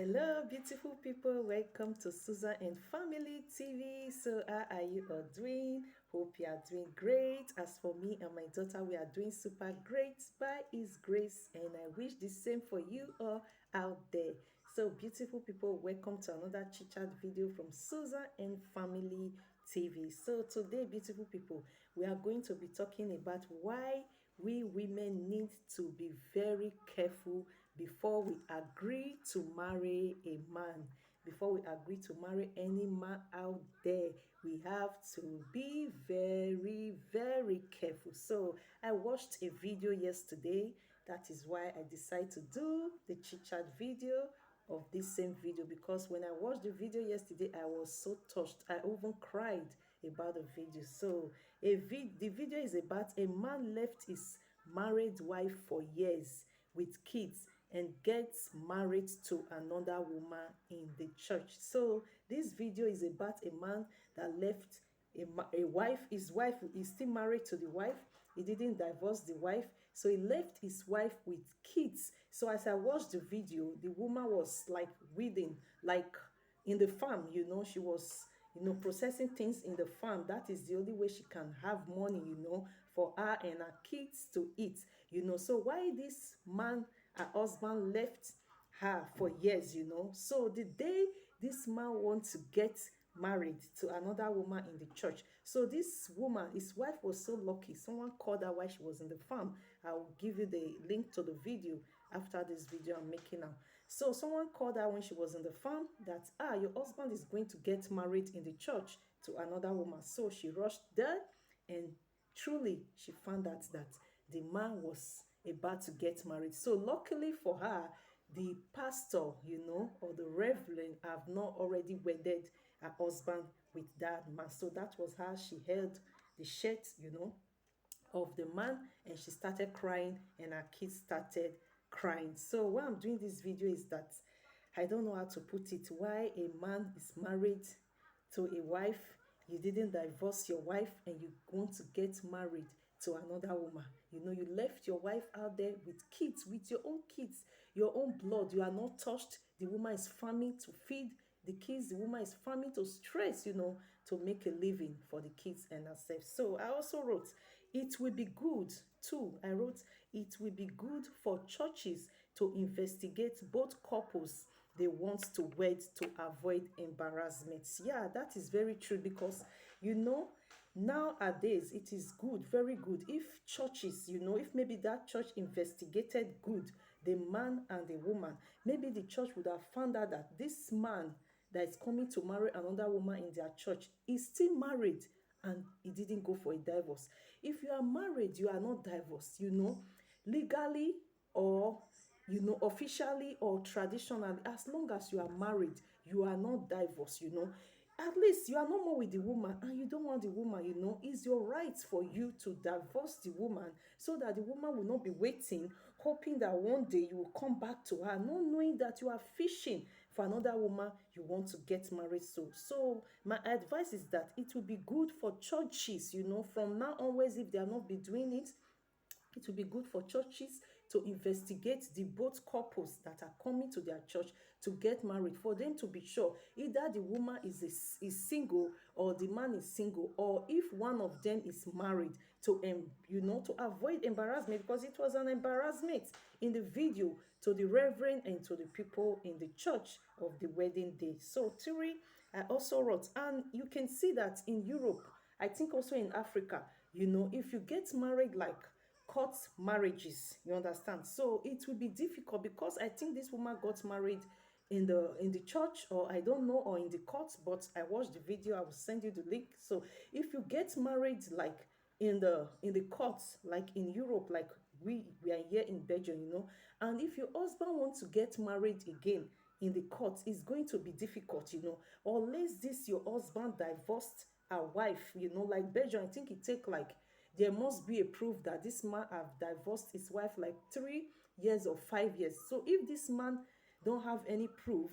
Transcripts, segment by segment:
Hello, beautiful people. Welcome to Susan and Family TV. So, how are you all doing? Hope you are doing great. As for me and my daughter, we are doing super great by His grace, and I wish the same for you all out there. So, beautiful people, welcome to another chit chat video from Susan and Family TV. So, today, beautiful people, we are going to be talking about why we women need to be very careful before we agree to marry a man. Before we agree to marry any man out there, we have to be very, very careful. So I watched a video yesterday. That is why I decided to do the chit chat video of this same video, because when I watched the video yesterday, I was so touched. I even cried about the video. So the video is about a man left his married wife for years with kids and gets married to another woman in the church. So this video is about a man that left a wife. His wife is still married to the wife. He didn't divorce the wife, so he left his wife with kids. So as I watched the video, the woman was like weeding, like in the farm. She was processing things in the farm. That is the only way she can have money, for her and her kids to eat. So why this man, her husband, left her for years. So the day this man wants to get married to another woman in the church, so this woman, his wife, was so lucky. Someone called her while she was in the farm. I will give you the link to the video after this video I'm making now. So someone called her when she was in the farm that your husband is going to get married in the church to another woman. So she rushed there, and truly she found out that the man was about to get married. So luckily for her, the pastor, or the reverend, have not already wedded her husband with that man. So that was how she held the shirt, of the man, and she started crying, and her kids started crying. So why I'm doing this video is that I don't know how to put it. Why a man is married to a wife, you didn't divorce your wife, and you want to get married to another woman. You left your wife out there with kids, with your own kids, your own blood. You are not touched. The woman is farming to feed the kids. The woman is farming to stress, to make a living for the kids and herself. So I also wrote, it will be good too. I wrote, it will be good for churches to investigate both couples they want to wed to avoid embarrassments. Yeah, that is very true, because nowadays it is good, very good, if churches, if maybe that church investigated good the man and the woman. Maybe the church would have found out that this man that is coming to marry another woman in their church is still married, and he didn't go for a divorce. If you are married, you are not divorced, legally, or officially or traditionally. As long as you are married, you are not divorced. At least you are no more with the woman, and you don't want the woman. It's your right for you to divorce the woman, so that the woman will not be waiting, hoping that one day you will come back to her, not knowing that you are fishing for another woman you want to get married to. So my advice is that it will be good for churches, from now onwards, if they are not be doing it, it will be good for churches to investigate the both couples that are coming to their church to get married, for them to be sure either the woman is single, or the man is single, or if one of them is married, to to avoid embarrassment, because it was an embarrassment in the video to the reverend and to the people in the church of the wedding day. So three, I also wrote, and you can see that in Europe, I think also in Africa, if you get married like court marriages, you understand, so it will be difficult, because I think this woman got married in the church, or I don't know, or in the court, but I watched the video. I will send you the link. So if you get married like in the courts, like in Europe, like we are here in Belgium, and if your husband wants to get married again in the court, it's going to be difficult, unless this your husband divorced a wife, like Belgium. I think it take like, there must be a proof that this man have divorced his wife like 3 years or 5 years. So if this man don't have any proof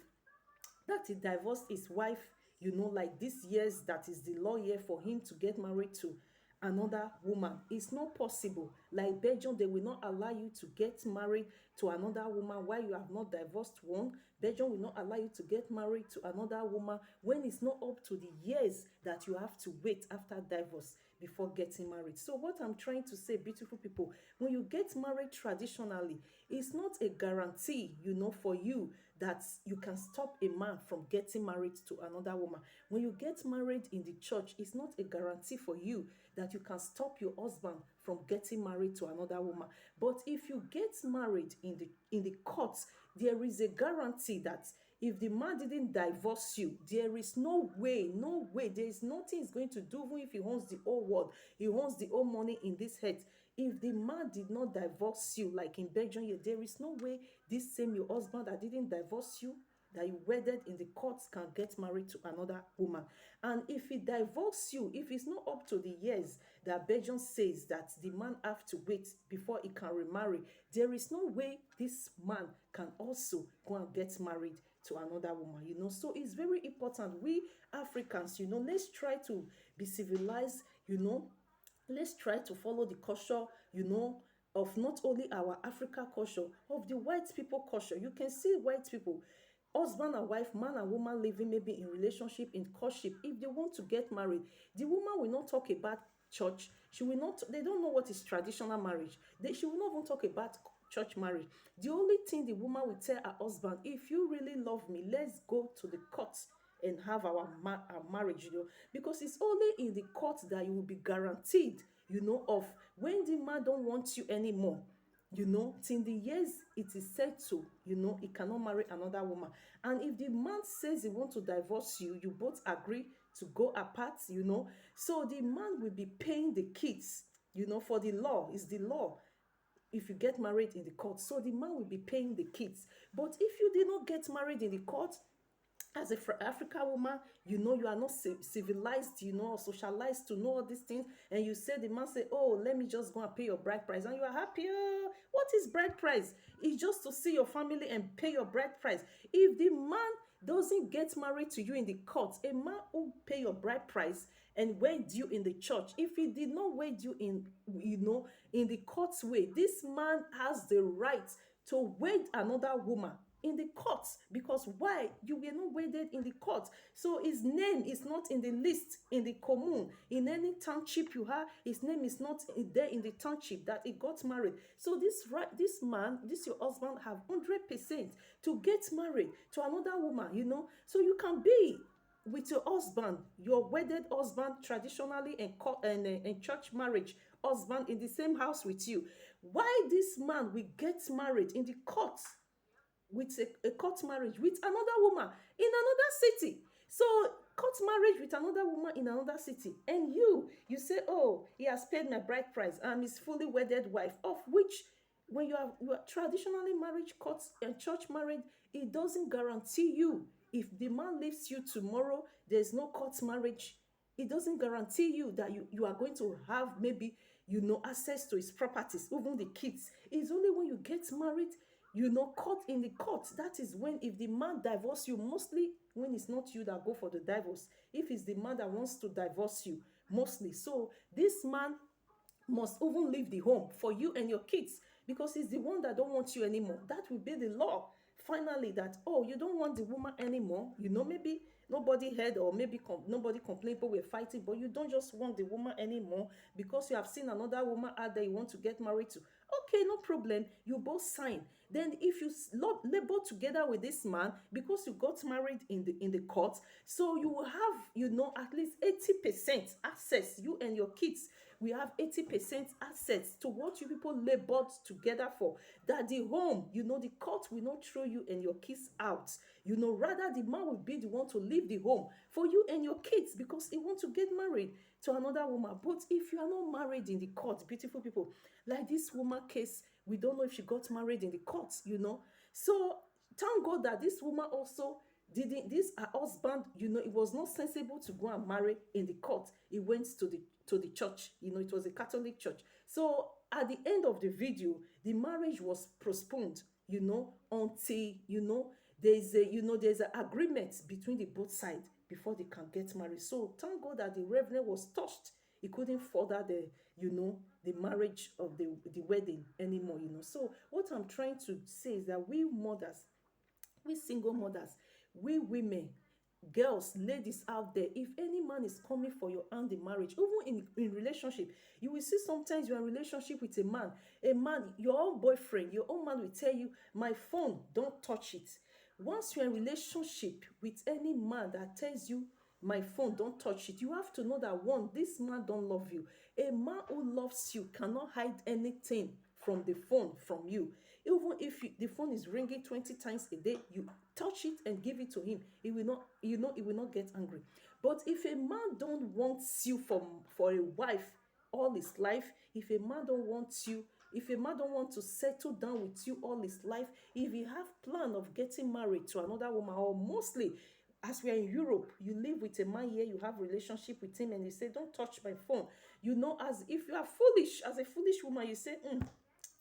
that he divorced his wife, like this years, that is the law year for him to get married to another woman, it's not possible. Like Belgium, they will not allow you to get married to another woman while you have not divorced one. Belgium will not allow you to get married to another woman when it's not up to the years that you have to wait after divorce before getting married. So what I'm trying to say, beautiful people, when you get married traditionally, it's not a guarantee, for you that you can stop a man from getting married to another woman. When you get married in the church, it's not a guarantee for you that you can stop your husband from getting married to another woman. But if you get married in the courts, there is a guarantee that if the man didn't divorce you, there is no way, there is nothing he's going to do. Even if he owns the whole world, he owns the whole money in this head, if the man did not divorce you, like in Belgium here, there is no way this same your husband that didn't divorce you, that you wedded in the courts, can get married to another woman. And if he divorce you, if it's not up to the years that Belgium says that the man have to wait before he can remarry, there is no way this man can also go and get married to another woman. So it's very important, we Africans, let's try to be civilized. Let's try to follow the culture, of not only our Africa culture, of the white people culture. You can see white people, husband and wife, man and woman, living maybe in relationship, in courtship. If they want to get married, the woman will not talk about church. She will not. They don't know what is traditional marriage. She will not even talk about church marriage. The only thing the woman will tell her husband, if you really love me, let's go to the court and have our marriage, because it's only in the court that you will be guaranteed, of when the man don't want you anymore, till the years it is said to, he cannot marry another woman. And if the man says he want to divorce you, you both agree to go apart, so the man will be paying the kids, for the law is the law. If you get married in the court, so the man will be paying the kids. But if you did not get married in the court, as a African woman, you are not civilized, or socialized to know all these things, and you say, the man say, oh, let me just go and pay your bride price, and you are happy. What is bride price? It's just to see your family and pay your bride price. If the man doesn't get married to you in the court, a man who pay your bride price and wed you in the church, if he did not wed you in the court's way, this man has the right to wed another woman in the courts. Because why? You were not wedded in the court, so his name is not in the list in the commune. In any township you have, his name is not there in the township that he got married. So this man, this your husband, have 100% to get married to another woman. So you can be with your husband, your wedded husband, traditionally and church marriage husband, in the same house with you. Why this man will get married in the court, with a court marriage with another woman in another city? So court marriage with another woman in another city, and you say, oh, he has paid my bride price, I'm his fully wedded wife, of which, when you are traditionally married, court and church married, it doesn't guarantee you. If the man leaves you tomorrow, there's no court marriage, it doesn't guarantee you that you are going to have maybe access to his properties, even the kids. It's only when you get married, caught in the court. That is when, if the man divorce you, mostly when it's not you that go for the divorce, if it's the man that wants to divorce you, mostly. So this man must even leave the home for you and your kids, because he's the one that don't want you anymore. That will be the law finally, that, oh, you don't want the woman anymore, maybe nobody heard, or maybe nobody complained, but we're fighting, but you don't just want the woman anymore because you have seen another woman out there you want to get married to. Okay, no problem, you both sign. Then if you labor together with this man, because you got married in the court, so you will have at least 80% access. You and your kids, we have 80% access to what you people labored together for. That the home, the court will not throw you and your kids out. Rather the man will be the one to leave the home for you and your kids, because he want to get married to another woman. But if you are not married in the court, beautiful people, like this woman case, we don't know if she got married in the court. So thank God that this woman also didn't, this her husband, it was not sensible to go and marry in the court. He went to the church. It was a Catholic church. So at the end of the video, the marriage was postponed, until there's an agreement between the both sides before they can get married. So thank God that the reverend was touched, He couldn't further the marriage of the wedding anymore. So what I'm trying to say is that we mothers, we single mothers, we women, girls, ladies out there, if any man is coming for your hand in marriage, even in relationship, you will see sometimes you're in relationship with a man, your own boyfriend, your own man will tell you, my phone, don't touch it. Once you're in relationship with any man that tells you, my phone, don't touch it, you have to know that, one, this man don't love you. A man who loves you cannot hide anything from the phone from you. Even if the phone is ringing 20 times a day, you touch it and give it to him. He will not, he will not get angry. But if a man don't want you for a wife all his life, if a man don't want you, if a man don't want to settle down with you all his life, if he have plan of getting married to another woman, or mostly as we are in Europe, you live with a man here, you have relationship with him, and you say, don't touch my phone. As if you are foolish, as a foolish woman, you say,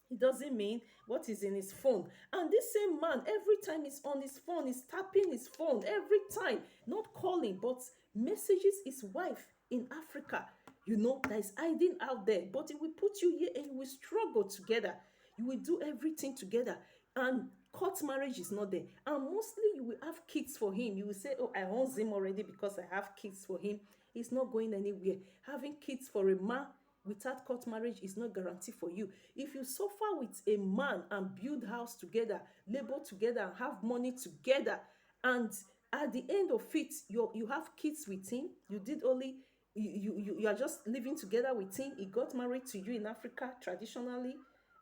it doesn't mean what is in his phone. And this same man, every time he's on his phone, he's tapping his phone every time, not calling, but messages his wife in Africa, that is hiding out there. But it will put you here and you will struggle together. You will do everything together. And court marriage is not there. And mostly you will have kids for him. You will say, oh, I own him already because I have kids for him. He's not going anywhere. Having kids for a man without court marriage is not guarantee for you. If you suffer with a man and build house together, labor together, and have money together, and at the end of it, you have kids with him, you did only you are just living together with him. He got married to you in Africa traditionally,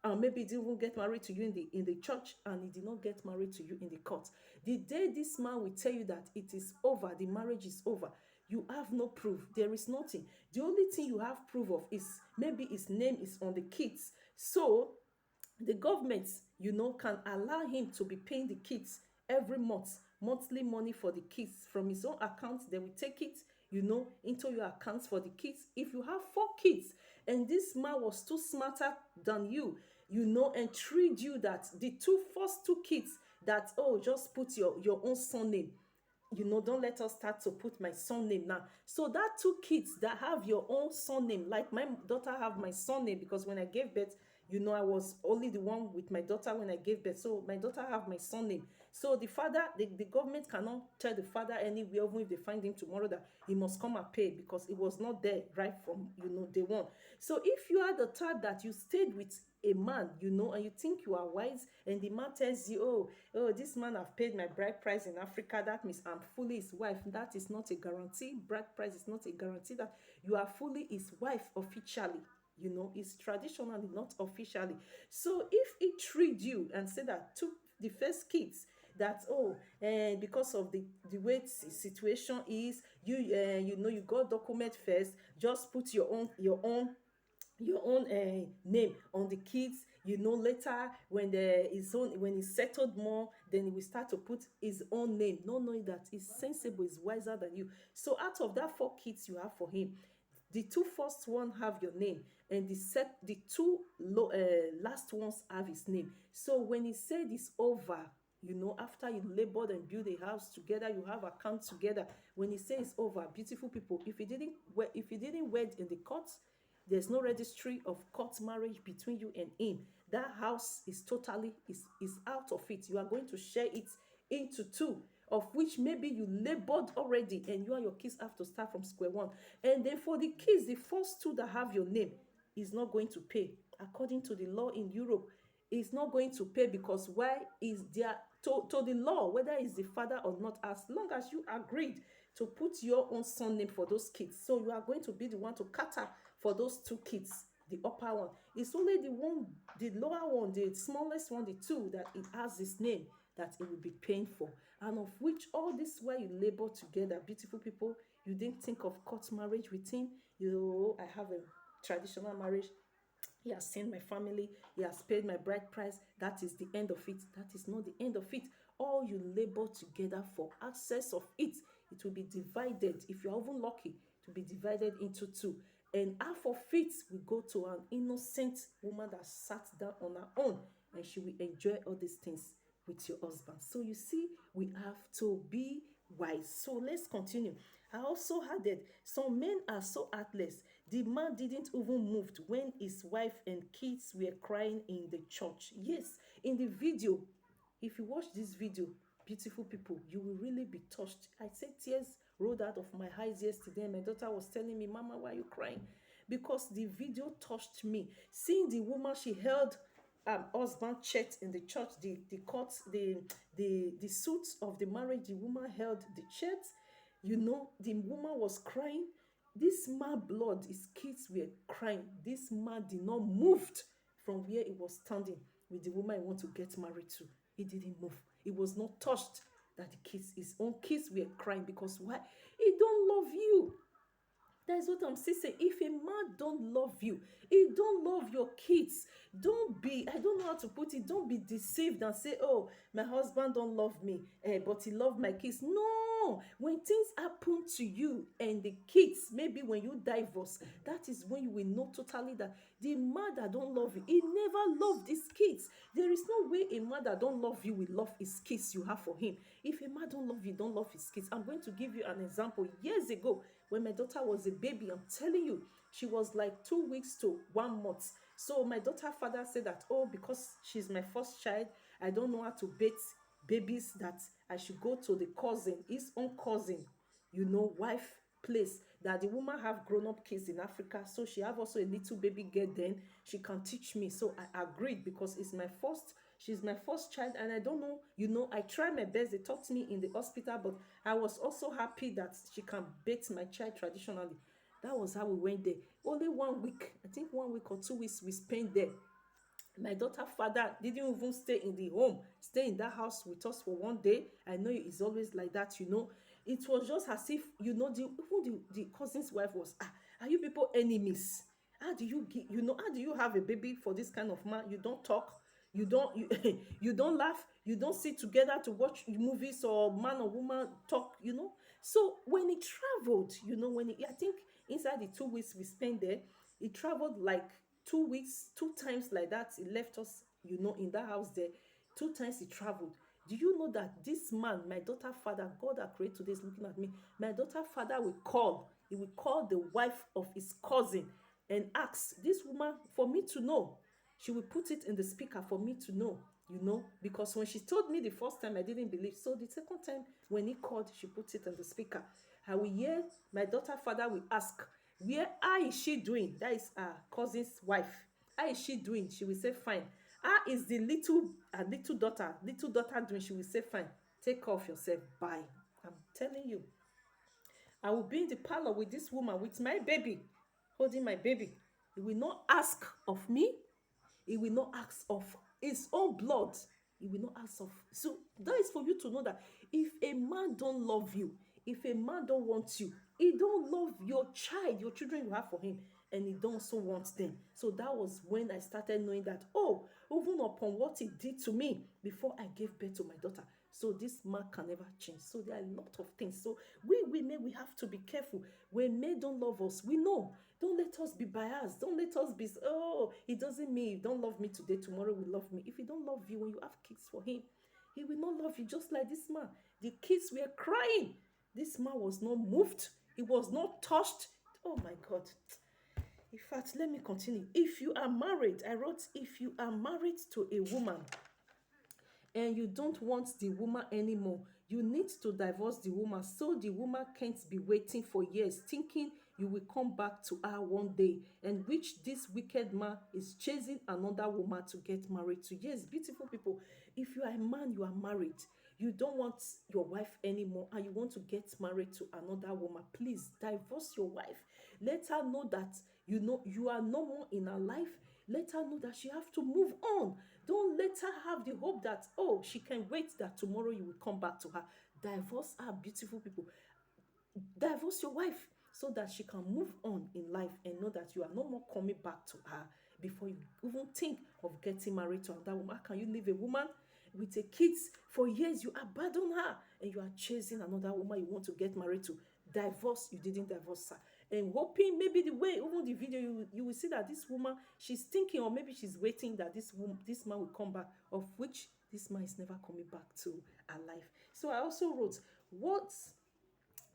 and maybe he didn't even get married to you in the church, and he did not get married to you in the court. The day this man will tell you that it is over, the marriage is over, you have no proof. There is nothing. The only thing you have proof of is maybe his name is on the kids. So the government, can allow him to be paying the kids every month, monthly money for the kids from his own account. They will take it, into your accounts for the kids. If you have 4 kids and this man was too smarter than you, and treat you that the first two kids, that, oh, just put your own son name, don't let us start to put my son name now. So that 2 kids that have your own son name, like my daughter have my son name, because when I gave birth, I was only the one with my daughter when I gave birth. So my daughter have my son name. So the father, the government cannot tell the father anywhere, even if they find him tomorrow, that he must come and pay, because it was not there right from, day one. So if you are the type that you stayed with a man, and you think you are wise, and the man tells you, oh, this man have paid my bride price in Africa, that means I'm fully his wife. That is not a guarantee. Bride price is not a guarantee that you are fully his wife officially. It's traditionally, not officially. So if he treat you and say that took the first kids, that, because of the way situation is, you got document first, just put your own name on the kids. Later, when he's settled more, then he will start to put his own name, not knowing that he's sensible, he's wiser than you. So out of that 4 kids you have for him, the 2 first one have your name, and the two last ones have his name. So when he said it's over, after you labored and build a house together, you have accounts together, when he says it's over, beautiful people, if he didn't wed in the court, there's no registry of court marriage between you and him. That house is totally is out of it. You are going to share it into 2, of which maybe you labored already, and you and your kids have to start from square one. And then for the kids, the first 2 that have your name is not going to pay. According to the law in Europe, is not going to pay, because why is there to the law, whether it's the father or not, as long as you agreed to put your own son name for those kids. So you are going to be the one to cater for those 2 kids. The upper one, it's only the lower one, the smallest one, the 2 that it has his name, that it will be paying for. And of which all this while you labor together, beautiful people, you didn't think of court marriage with him. I have a traditional marriage. He has seen my family. He has paid my bride price. That is the end of it. That is not the end of it. All you labor together for access of it, it will be divided. If you are even lucky, to be divided into 2. And half of it will go to an innocent woman that sat down on her own, and she will enjoy all these things with your husband. So you see, we have to be wise. So let's continue. I also added, some men are so heartless. The man didn't even move when his wife and kids were crying in the church. Yes, in the video, if you watch this video, beautiful people, you will really be touched. I said tears rolled out of my eyes yesterday. My daughter was telling me, Mama, why are you crying? Because the video touched me. Seeing the woman, she held husband shirt in the church, the court, the suits of the marriage, the woman held the shirt. You know, the woman was crying. This man blood, his kids were crying. This man did not move from where he was standing with the woman he want to get married to. He didn't move. He was not touched that the kids, his own kids were crying. Because why? He don't love you. That's what I'm still saying. If a man don't love you, he don't love your kids. Don't be, I don't know how to put it, don't be deceived and say, oh, my husband don't love me, but he love my kids. No, when things happen to you and the kids, maybe when you divorce, that is when you will know totally that the man that don't love you, he never loved his kids. There is no way a man that don't love you will love his kids you have for him. If a man don't love you, don't love his kids. I'm going to give you an example. Years ago, when my daughter was a baby, I'm telling you, she was like 2 weeks to 1 month. So my daughter father said that, oh, because she's my first child, I don't know how to bathe babies, that I should go to the cousin, his own cousin, you know, wife place, that the woman have grown-up kids in Africa, so she have also a little baby girl, then she can teach me. So I agreed, because it's my first, she's my first child, and I don't know, you know, I try my best. They taught me in the hospital, but I was also happy that she can bathe my child traditionally. That was how we went there. Only 1 week, I think 1 week or 2 weeks we spent there. My daughter father didn't even stay in the home, stay in that house with us for 1 day. I know it's always like that, you know. It was just as if, you know, even the cousin's wife was, are you people enemies? How do you get, you know, how do you have a baby for this kind of man? You don't talk, you don't, you don't laugh, you don't sit together to watch movies, or man or woman talk, you know. So when he traveled, you know, when he, I think inside the 2 weeks we spent there, he traveled like 2 weeks, 2 times like that. He left us, you know, in that house there. 2 times he traveled. Do you know that this man, my daughter father, God that created today is looking at me. My daughter father will call. He will call the wife of his cousin and ask this woman for me to know. She will put it in the speaker for me to know, you know, because when she told me the first time, I didn't believe. So the second time when he called, she put it in the speaker. I will hear my daughter father will ask, where, how is she doing? That is her cousin's wife. How is she doing? She will say fine. How is the little daughter doing? She will say fine. Take care of yourself. Bye. I'm telling you, I will be in the parlor with this woman, with my baby, holding my baby. He will not ask of me. He will not ask of his own blood. He will not ask of. So that is for you to know that if a man don't love you, if a man don't want you, he don't love your child, your children you have for him, and he don't also want them. So that was when I started knowing that, oh, even upon what he did to me before I gave birth to my daughter. So this man can never change. So there are a lot of things. So we women, we have to be careful. When men don't love us, we know. Don't let us be biased. Don't let us be, oh, it doesn't mean you don't love me today, tomorrow will love me. If he don't love you when you have kids for him, he will not love you. Just like this man. The kids were crying. This man was not moved. He was not touched. Oh my God. In fact, let me continue. If you are married, I wrote, if you are married to a woman and you don't want the woman anymore, you need to divorce the woman, so the woman can't be waiting for years thinking you will come back to her one day, and which this wicked man is chasing another woman to get married to. Yes, beautiful people, if you are a man, you are married, you don't want your wife anymore, and you want to get married to another woman, please divorce your wife. Let her know that, you know, you are no more in her life. Let her know that she have to move on. Don't let her have the hope that, oh, she can wait that tomorrow you will come back to her. Divorce her, beautiful people. Divorce your wife so that she can move on in life and know that you are no more coming back to her before you even think of getting married to another woman. How can you leave a woman with a kids for years? You abandon her and you are chasing another woman you want to get married to. Divorce, you didn't divorce her. And hoping maybe the way, even the video, you will see that this woman, she's thinking, or maybe she's waiting that this man will come back, of which this man is never coming back to her life. So I also wrote, what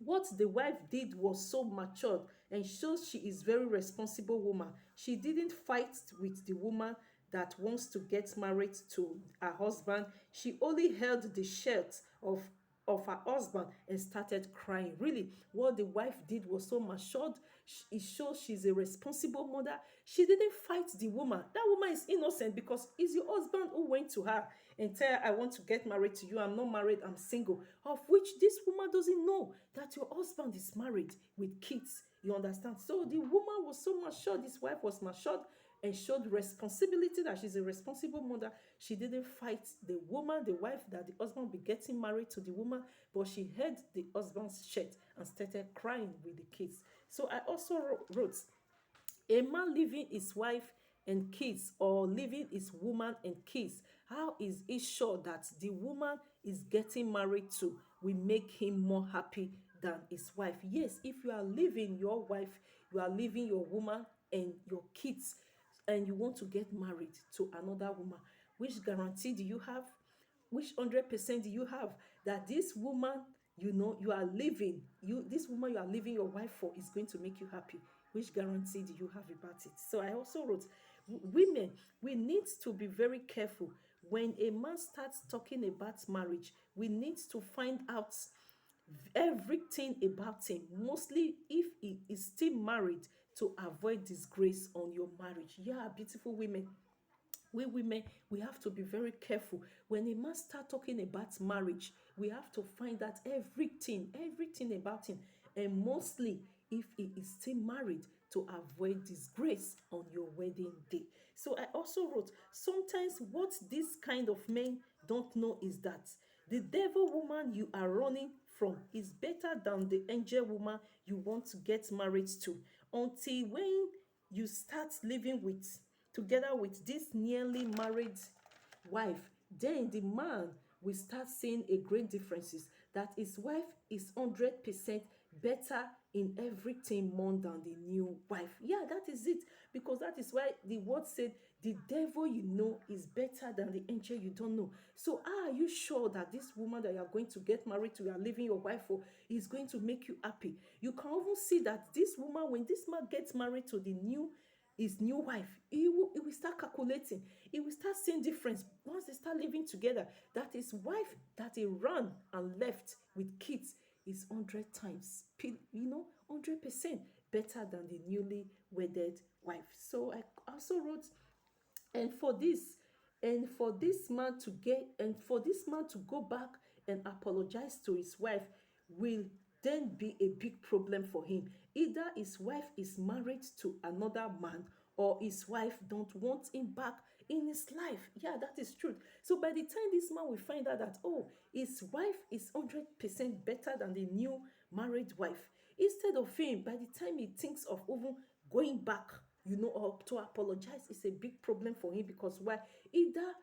What the wife did was so matured and shows she is very responsible woman. She didn't fight with the woman that wants to get married to her husband. She only held the shirt of her husband and started crying. Really, what the wife did was so matured. It shows she's a responsible mother. She didn't fight the woman. That woman is innocent because it's your husband who went to her and tell her, I want to get married to you. I'm not married, I'm single. Of which this woman doesn't know that your husband is married with kids. You understand? So the woman was so matured, this wife was matured and showed responsibility that she's a responsible mother. She didn't fight the woman, the wife, that the husband be getting married to the woman, but she held the husband's shirt and started crying with the kids. So I also wrote, a man leaving his wife and kids, or leaving his woman and kids, how is he sure that the woman is getting married to will make him more happy than his wife? Yes, if you are leaving your wife, you are leaving your woman and your kids, and you want to get married to another woman, which guarantee do you have? Which 100% do you have that this woman, you are living, this woman you are leaving your wife for is going to make you happy? Which guarantee do you have about it? So I also wrote, women, we need to be very careful when a man starts talking about marriage. We need to find out everything about him, mostly if he is still married, to avoid disgrace on your marriage. Yeah, beautiful women, we women, we have to be very careful when a man start talking about marriage. We have to find out everything about him, and mostly if he is still married, to avoid disgrace on your wedding day. So I also wrote, sometimes what this kind of men don't know is that the devil woman you are running from is better than the angel woman you want to get married to, until when you start living together with this nearly married wife, then the man will start seeing a great differences, that his wife is 100% better in everything more than the new wife. Yeah, that is it. Because that is why the word said, the devil you know is better than the angel you don't know. So are you sure that this woman that you are going to get married to, you are leaving your wife for, is going to make you happy? You can even see that this woman, when this man gets married to his new wife, he will start calculating. He will start seeing difference once they start living together, that his wife that he ran and left with kids is 100 times, 100% better than the newly wedded wife. So I also wrote, and for this man to go back and apologize to his wife will then be a big problem for him. Either his wife is married to another man, or his wife don't want him back in his life. Yeah, that is true. So by the time this man will find out that, oh, his wife is 100% better than the new married wife, instead of him, by the time he thinks of even going back, or to apologize, is a big problem for him. Because why? Either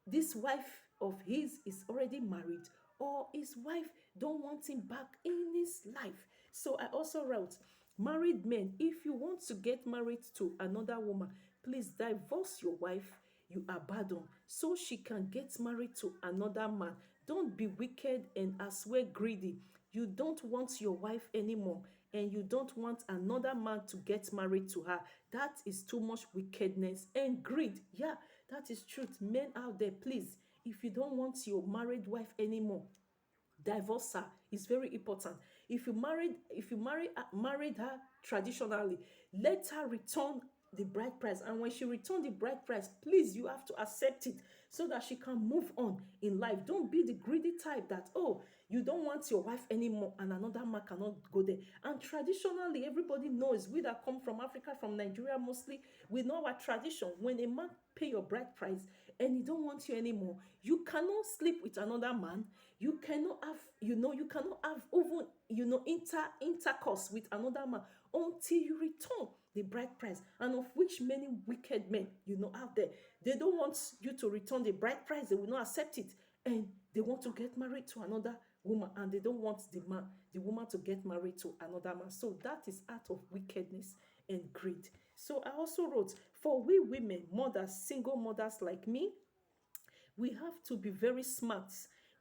this wife of his is already married, or his wife don't want him back in his life. So I also wrote, married men, if you want to get married to another woman, please divorce your wife you abandon, so she can get married to another man. Don't be wicked and as well greedy. You don't want your wife anymore, and you don't want another man to get married to her. That is too much wickedness and greed. Yeah, that is truth. Men out there, please, if you don't want your married wife anymore, divorce her. Is very important. If you married her traditionally, let her return the bride price, and when she return the bride price, please, you have to accept it, so that she can move on in life. Don't be the greedy type that, oh, you don't want your wife anymore and another man cannot go there. And traditionally, everybody knows, we that come from Africa, from Nigeria mostly, we know our tradition. When a man pay your bride price and he don't want you anymore, you cannot sleep with another man. You cannot have, you cannot have even, intercourse with another man until you return the bride price. And of which many wicked men, out there, they don't want you to return the bride price. They will not accept it, and they want to get married to another woman, and they don't want the woman to get married to another man. So that is out of wickedness and greed. So I also wrote, for we women, mothers, single mothers like me, we have to be very smart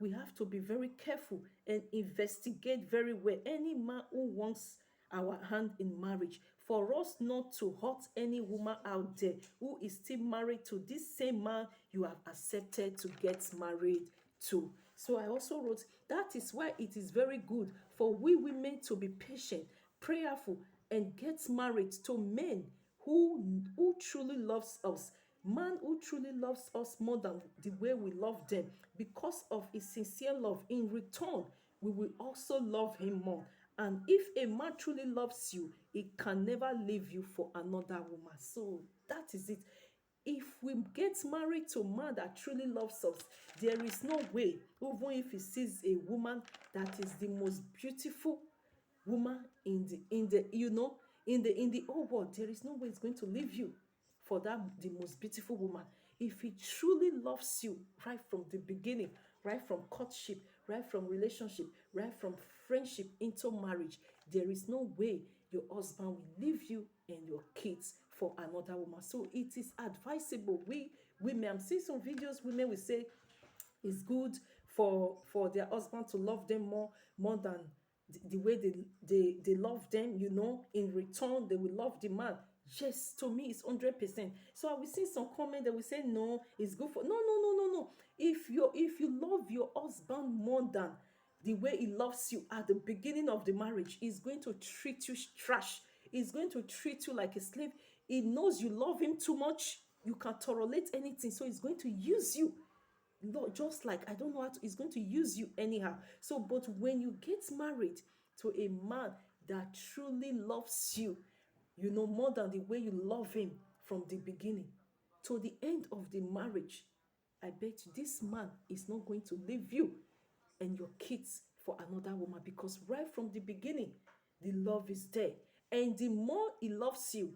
we have to be very careful and investigate very well any man who wants our hand in marriage, for us not to hurt any woman out there who is still married to this same man you have accepted to get married to. So I also wrote, that is why it is very good for we women to be patient, prayerful, and get married to men who truly loves us. Man who truly loves us more than the way we love them, because of his sincere love. In return, we will also love him more. And if a man truly loves you, he can never leave you for another woman. So that is it. If we get married to a man that truly loves us, there is no way, even if he sees a woman that is the most beautiful woman in the in the whole world, there is no way he's going to leave you for that the most beautiful woman. If he truly loves you right from the beginning, right from courtship, right from relationship, right from friendship into marriage, there is no way your husband will leave you and your kids for another woman. So it is advisable, we women, I'm seeing some videos, women will say it's good for their husband to love them more than the way they love them, in return they will love the man. Yes, to me it's 100%. So I will see some comment that will say no, it's good for, no, no, no, no, no. If you love your husband more than the way he loves you at the beginning of the marriage, he's going to treat you trash. He's going to treat you like a slave. He knows you love him too much, you can tolerate anything, so he's going to use you. Not just like, I don't know how to, he's going to use you anyhow. So but when you get married to a man that truly loves you, more than the way you love him from the beginning to the end of the marriage, I bet you this man is not going to leave you and your kids for another woman, because right from the beginning the love is there. And the more he loves you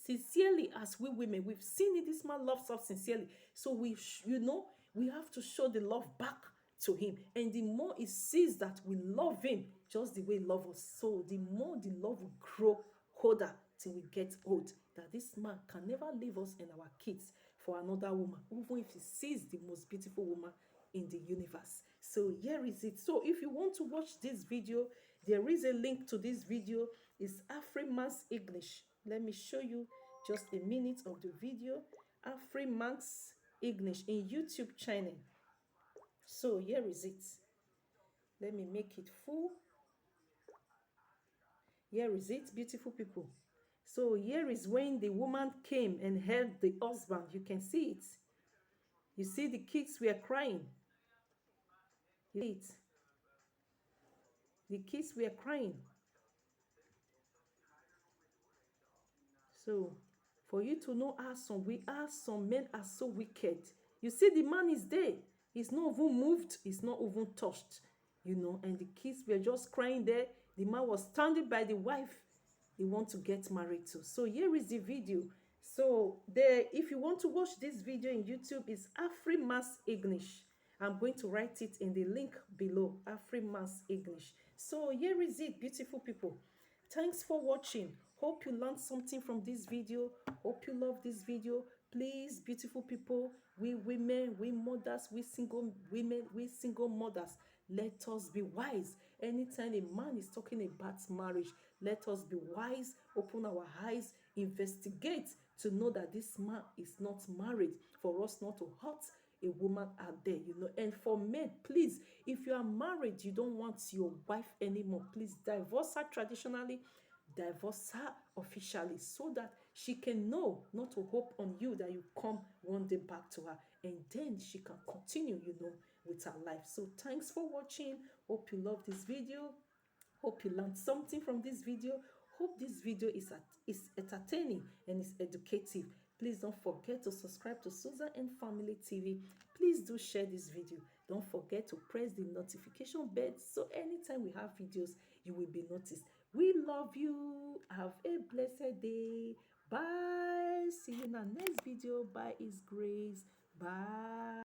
sincerely, as we women, we've seen it, this man loves us sincerely, so we have to show the love back to him. And the more he sees that we love him just the way he loves us, so the more the love will grow older till we get old, that this man can never leave us and our kids for another woman, even if he sees the most beautiful woman in the universe. So here is it. So if you want to watch this video, there is a link to this video. It's Afrimax English. Let me show you just a minute of the video. Afrimax English in YouTube channel. So here is it. Let me make it full. Here is it, beautiful people. So here is when the woman came and held the husband. You can see it. You see the kids were crying. You see it. The kids were crying. So for you to know how some men are so wicked. You see, the man is there. He's not even moved. He's not even touched. And the kids were just crying there. The man was standing by the wife he want to get married to. So here is the video. So there, if you want to watch this video in YouTube, it's Afrimax English. I'm going to write it in the link below, Afrimax English. So here is it, beautiful people. Thanks for watching. Hope you learned something from this video. Hope you love this video. Please, beautiful people, we women, we mothers, we single women, we single mothers, let us be wise. Anytime a man is talking about marriage, let us be wise, open our eyes, investigate to know that this man is not married, for us not to hurt a woman out there. And for men, please, if you are married, you don't want your wife anymore, please divorce her traditionally, divorce her officially, so that she can know not to hope on you that you come one day back to her, and then she can continue, with her life. So thanks for watching. Hope you love this video. Hope you learned something from this video. Hope this video is entertaining and is educative. Please don't forget to subscribe to Susan and Family TV. Please do share this video. Don't forget to press the notification bell, so anytime we have videos, you will be noticed. We love you. Have a blessed day. Bye. See you in our next video. By His grace. Bye.